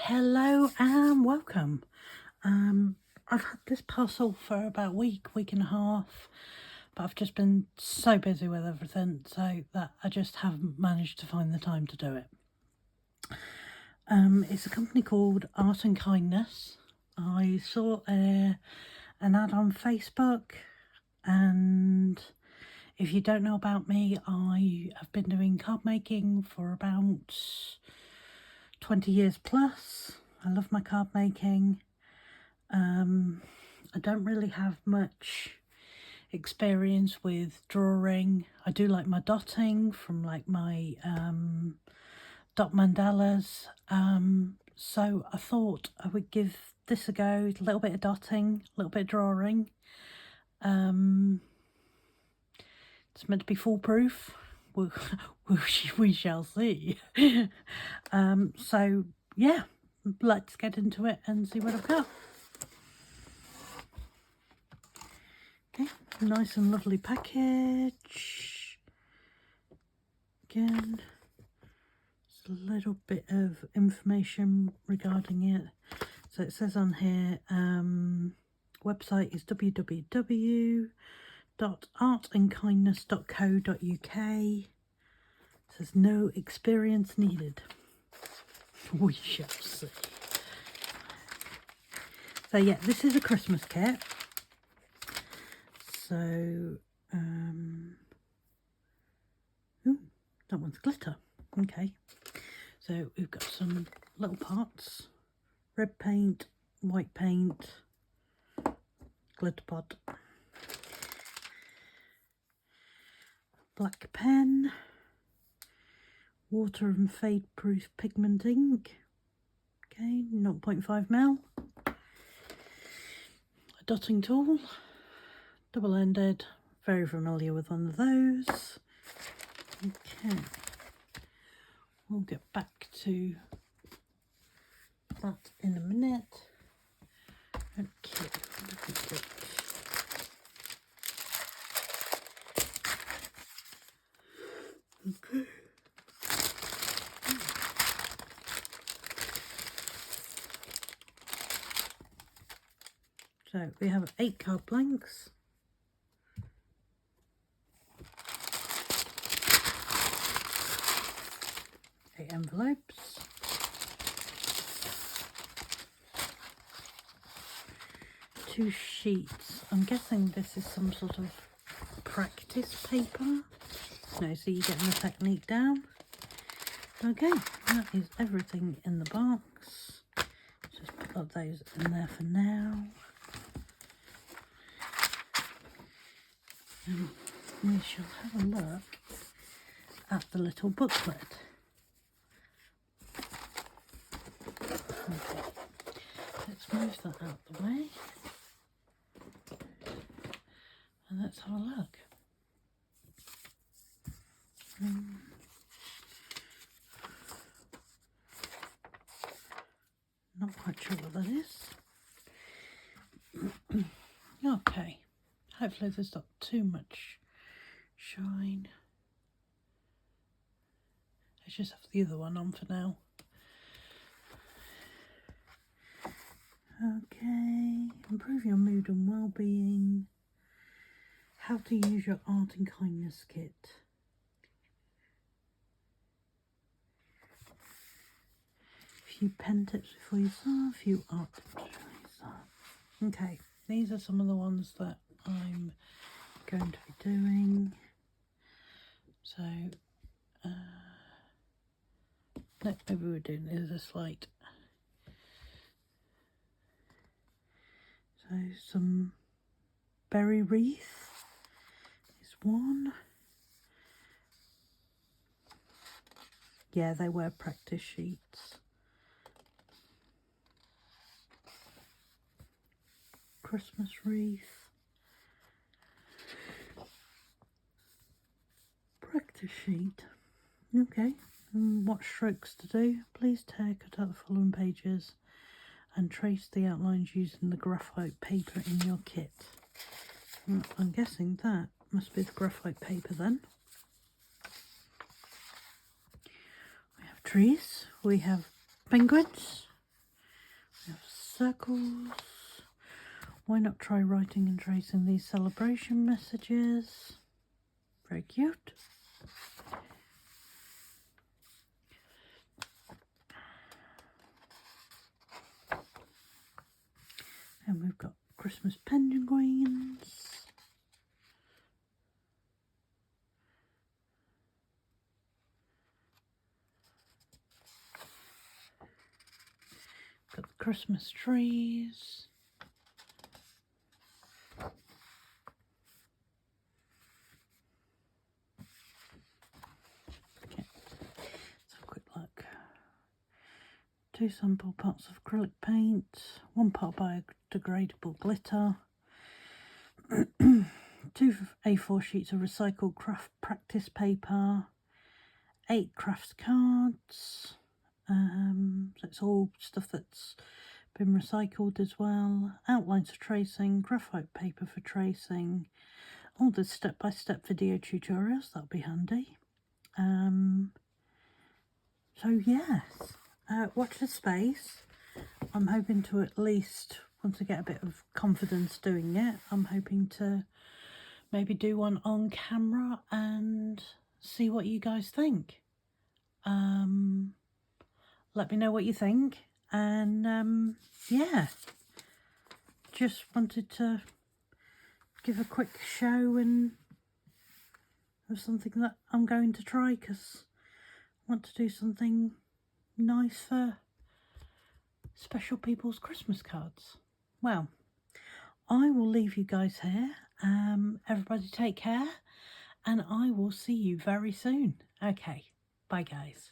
Hello and welcome. I've had this parcel for about a week and a half, but I've just been so busy with everything so that I just haven't managed to find the time to do it. It's a company called Art and Kindness. I saw an ad on Facebook, and if you don't know about me, I have been doing card making for about 20 years plus. I love my card making. I don't really have much experience with drawing. I do like my dotting from like my dot mandalas. So I thought I would give this a go, a little bit of dotting, a little bit of drawing. It's meant to be foolproof. We shall see. So yeah, let's get into it and see what I've got. Okay, nice and lovely package. Again, just a little bit of information regarding it. So it says on here, website is www.artandkindness.co.uk. It says no experience needed. We shall see. So yeah, this is a Christmas kit. So, ooh, that one's glitter. Okay, so we've got some little parts: red paint, white paint, glitter pot, black pen, water and fade proof pigment ink. Okay, 0.5 ml. A dotting tool, double-ended, very familiar with one of those. Okay, we'll get back to that in a minute. Okay, okay. So we have 8 card blanks. 8 envelopes. 2 sheets. I'm guessing this is some sort of practice paper. No, so you're getting the technique down. Okay, that is everything in the box. Just put those in there for now. And we shall have a look at the little booklet. Okay, let's move that out the way. And let's have a look. Not quite sure what that is. Okay, hopefully there's not too much shine. Let's just have the other one on for now. Okay, improve your mood and well-being. How to use your art and kindness kit. A few pen tips before you start, a few art tips before you start. Okay, these are some of the ones that I'm going to be doing. So, no, maybe we're doing this as a slate. So some berry wreath is one. Yeah, they were practice sheets. Christmas wreath. Practice sheet. Okay. And what strokes to do? Please cut out the following pages and trace the outlines using the graphite paper in your kit. I'm guessing that must be the graphite paper then. We have trees, we have penguins, We have circles. Why not try writing and tracing these celebration messages? Very cute. And we've got Christmas penguins. Got the Christmas trees. Okay, let's have a quick look. 2 sample pots of acrylic paint, 1 pot biodegradable glitter, 2 A4 sheets of recycled craft practice paper, 8 crafts cards. So it's all stuff that's been recycled as well. Outlines for tracing, graphite paper for tracing, all the step-by-step video tutorials, that'll be handy. So yes, watch the space. I'm hoping to, at least once I get a bit of confidence doing it, I'm hoping to maybe do one on camera and see what you guys think. Let me know what you think, and yeah, just wanted to give a quick show and of something that I'm going to try, because I want to do something nice for special people's Christmas cards. Well, I will leave you guys here. Everybody take care, and I will see you very soon. Okay, bye guys.